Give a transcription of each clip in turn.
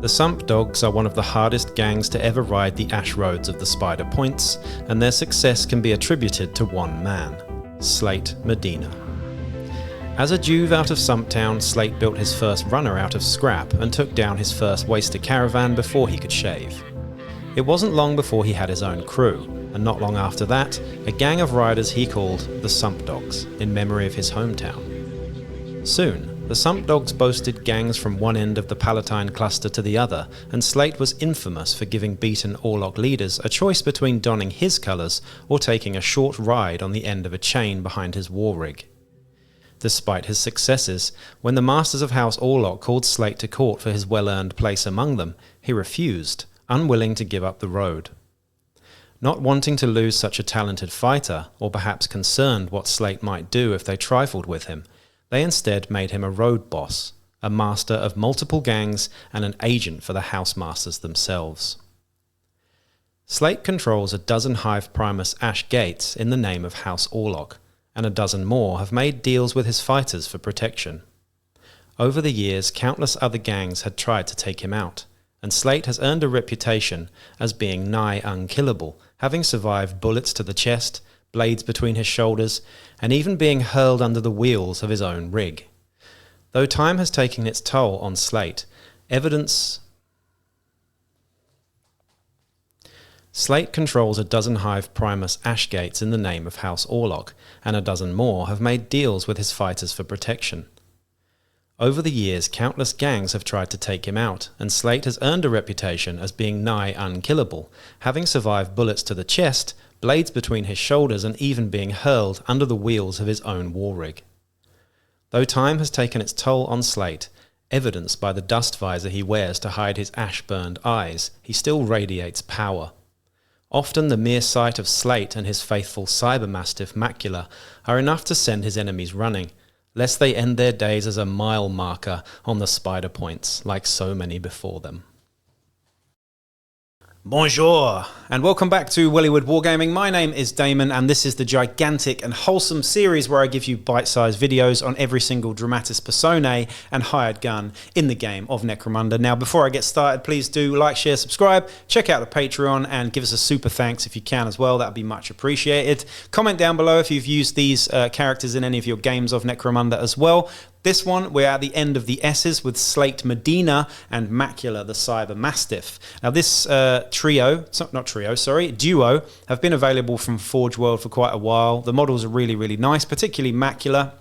The Sump Dogs are one of the hardest gangs to ever ride the ash roads of the Spider Points, and their success can be attributed to one man, Slate Medina. As a Juve out of Sumptown, Slate built his first runner out of scrap and took down his first waster caravan before he could shave. It wasn't long before he had his own crew, and not long after that, a gang of riders he called the Sump Dogs, in memory of his hometown. Soon, the Sump Dogs boasted gangs from one end of the Palatine cluster to the other, and Slate was infamous for giving beaten Orlok leaders a choice between donning his colours or taking a short ride on the end of a chain behind his war rig. Despite his successes, when the masters of House Orlok called Slate to court for his well-earned place among them, he refused, unwilling to give up the road. Not wanting to lose such a talented fighter, or perhaps concerned what Slate might do if they trifled with him, they instead made him a road boss, a master of multiple gangs and an agent for the house masters themselves. Slate controls a dozen Hive Primus Ash gates in the name of House Orlok, and a dozen more have made deals with his fighters for protection. Over the years, countless other gangs had tried to take him out, and Slate has earned a reputation as being nigh unkillable, having survived bullets to the chest, blades between his shoulders, and even being hurled under the wheels of his own rig. Though time has taken its toll on Slate, Slate controls a dozen Hive Primus Ash gates in the name of House Orlok, and a dozen more have made deals with his fighters for protection. Over the years, countless gangs have tried to take him out, and Slate has earned a reputation as being nigh unkillable, having survived bullets to the chest, blades between his shoulders, and even being hurled under the wheels of his own war rig. Though time has taken its toll on Slate, evidenced by the dust visor he wears to hide his ash-burned eyes, he still radiates power. Often the mere sight of Slate and his faithful cybermastiff Macula are enough to send his enemies running, lest they end their days as a mile marker on the Spider Points, like so many before them. Bonjour, and welcome back to Wellywood Wargaming. My name is Damon, and this is the gigantic and wholesome series where I give you bite-sized videos on every single Dramatis Personae and hired gun in the game of Necromunda. Now, before I get started, please do like, share, subscribe, check out the Patreon, and give us a super thanks if you can as well. That would be much appreciated. Comment down below if you've used these characters in any of your games of Necromunda as well. This one, we're at the end of the S's with Slate Medina and Macula the Cyber Mastiff. Now this duo have been available from Forge World for quite a while. The models are really, really nice, particularly Macula,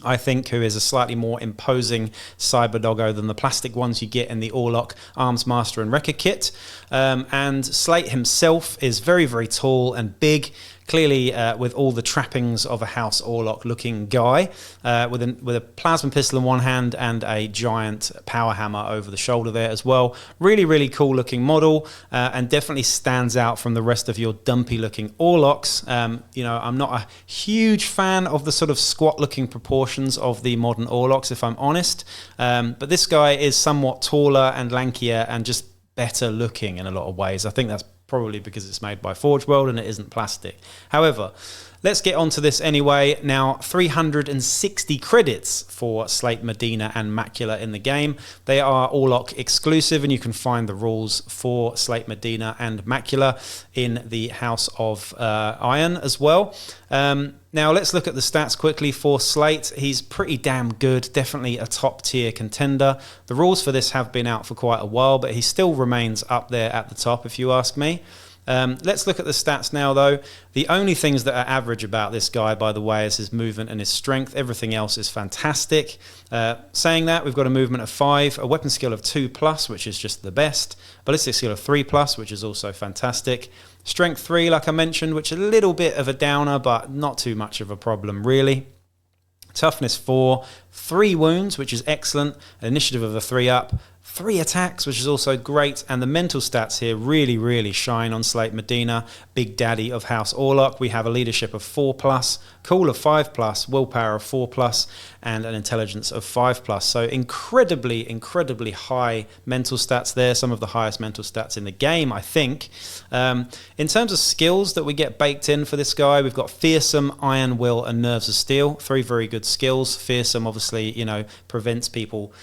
I think, who is a slightly more imposing cyber doggo than the plastic ones you get in the Orlok Arms Master and Wrecker kit. And Slate himself is very, very tall and big, clearly with all the trappings of a House Orlok looking guy, with a plasma pistol in one hand and a giant power hammer over the shoulder there as well. Really, really cool looking model, and definitely stands out from the rest of your dumpy looking Orloks. You know, I'm not a huge fan of the sort of squat looking proportions of the modern Orloks, if I'm honest, but this guy is somewhat taller and lankier and just better looking in a lot of ways. I think that's probably because it's made by Forge World and it isn't plastic. However, let's get on to this anyway. Now, 360 credits for Slate Medina and Macula in the game. They are Orlok exclusive, and you can find the rules for Slate Medina and Macula in the House of Iron as well. Now, let's look at the stats quickly for Slate. He's pretty damn good, definitely a top-tier contender. The rules for this have been out for quite a while, but he still remains up there at the top, if you ask me. Let's look at the stats now, though. The only things that are average about this guy, by the way, is his movement and his strength. Everything else is fantastic. Saying that, we've got a movement of 5, a weapon skill of 2+, which is just the best, ballistic skill of 3+, which is also fantastic, strength 3, like I mentioned, which is a little bit of a downer, but not too much of a problem, really. Toughness 4, 3 wounds, which is excellent, an initiative of a 3-up, 3 attacks, which is also great, and the mental stats here really, really shine on Slate Medina, Big Daddy of House Orlok. We have a leadership of 4+, cool of 5+, willpower of 4+, and an intelligence of 5+. So incredibly, incredibly high mental stats there, some of the highest mental stats in the game, I think. In terms of skills that we get baked in for this guy, we've got Fearsome, Iron Will, and Nerves of Steel. 3 very good skills. Fearsome, obviously, you know, prevents people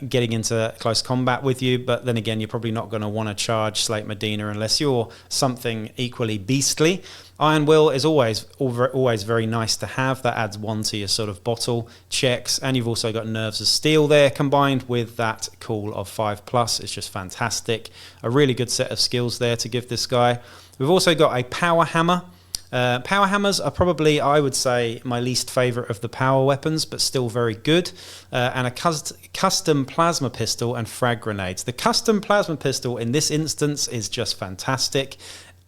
getting into close combat with you, but then again, you're probably not going to want to charge Slate Medina unless you're something equally beastly. Iron Will is always very nice to have. That adds 1 to your sort of bottle checks, and you've also got Nerves of Steel there combined with that Cool of 5+. It's just fantastic. A really good set of skills there to give this guy. We've also got a Power Hammer. Power hammers are probably, I would say, my least favorite of the power weapons, but still very good. And a custom plasma pistol and frag grenades. The custom plasma pistol in this instance is just fantastic.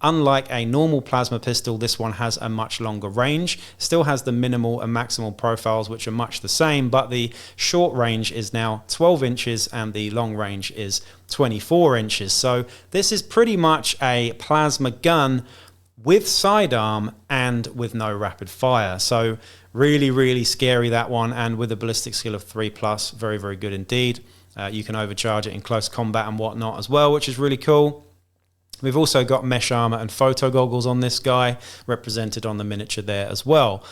Unlike a normal plasma pistol, this one has a much longer range. Still has the minimal and maximal profiles, which are much the same, but the short range is now 12 inches and the long range is 24 inches. So this is pretty much a plasma gun with sidearm and with no rapid fire. So really, really scary, that one. And with a ballistic skill of 3+, very, very good indeed. You can overcharge it in close combat and whatnot as well, which is really cool. We've also got mesh armor and photo goggles on this guy, represented on the miniature there as well.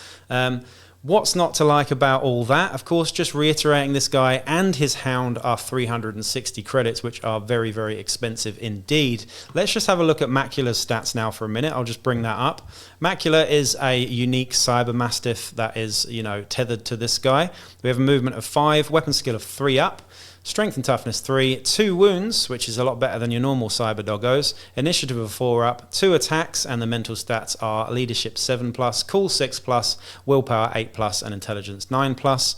What's not to like about all that? Of course, just reiterating, this guy and his hound are 360 credits, which are very, very expensive indeed. Let's just have a look at Macula's stats now for a minute. I'll just bring that up. Macula is a unique cyber mastiff that is, tethered to this guy. We have a movement of 5, weapon skill of 3 up. Strength and toughness 3, 2 wounds, which is a lot better than your normal cyber doggos. Initiative of 4 up, 2 attacks, and the mental stats are leadership 7+, cool 6+, willpower 8+, and intelligence 9+.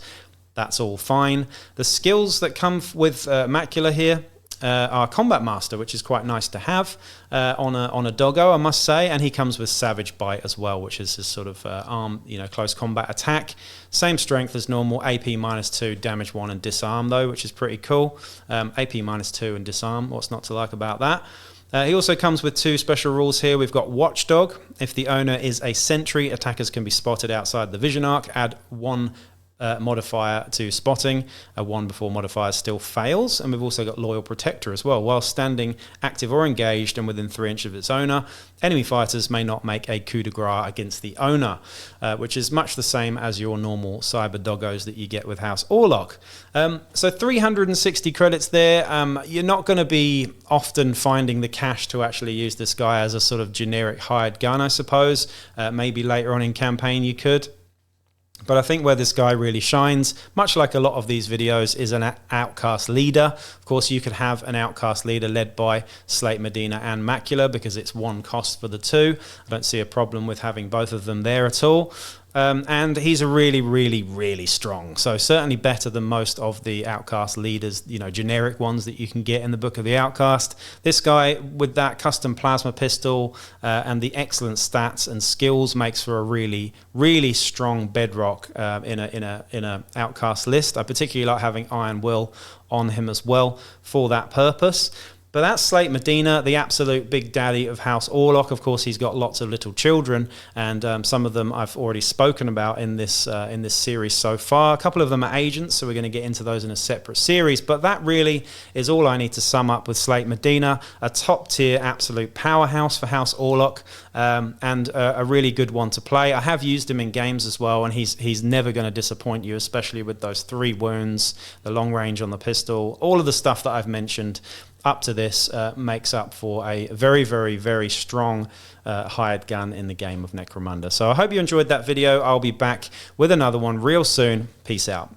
That's all fine. The skills that come with Macula here are Combat Master, which is quite nice to have on a doggo, I must say, and he comes with Savage Bite as well, which is his sort of arm, close combat attack. Same strength as normal, AP -2, damage 1, and disarm though, which is pretty cool. AP -2 and disarm, what's not to like about that? He also comes with 2 special rules here. We've got Watchdog. If the owner is a sentry, attackers can be spotted outside the vision arc. Add 1 modifier to spotting. A 1 before modifier still fails. And we've also got Loyal Protector as well. While standing active or engaged and within 3 inches of its owner, enemy fighters may not make a coup de grace against the owner, which is much the same as your normal cyber doggos that you get with House Orlok. So 360 credits there. You're not going to be often finding the cash to actually use this guy as a sort of generic hired gun, I suppose. Maybe later on in campaign you could. But I think where this guy really shines, much like a lot of these videos, is an outcast leader. Of course, you could have an outcast leader led by Slate Medina and Macula because it's 1 cost for the 2. I don't see a problem with having both of them there at all. And he's a really, really, really strong. So certainly better than most of the Outcast leaders, generic ones that you can get in the Book of the Outcast. This guy with that custom plasma pistol and the excellent stats and skills makes for a really, really strong bedrock in a Outcast list. I particularly like having Iron Will on him as well for that purpose. But that's Slate Medina, the absolute big daddy of House Orlok. Of course, he's got lots of little children, and some of them I've already spoken about in this series so far. A couple of them are agents, so we're going to get into those in a separate series. But that really is all I need to sum up with Slate Medina, a top-tier absolute powerhouse for House Orlok, and a really good one to play. I have used him in games as well, and he's never going to disappoint you, especially with those 3 wounds, the long range on the pistol, all of the stuff that I've mentioned up to this makes up for a very, very, very strong hired gun in the game of Necromunda. So I hope you enjoyed that video. I'll be back with another one real soon. Peace out.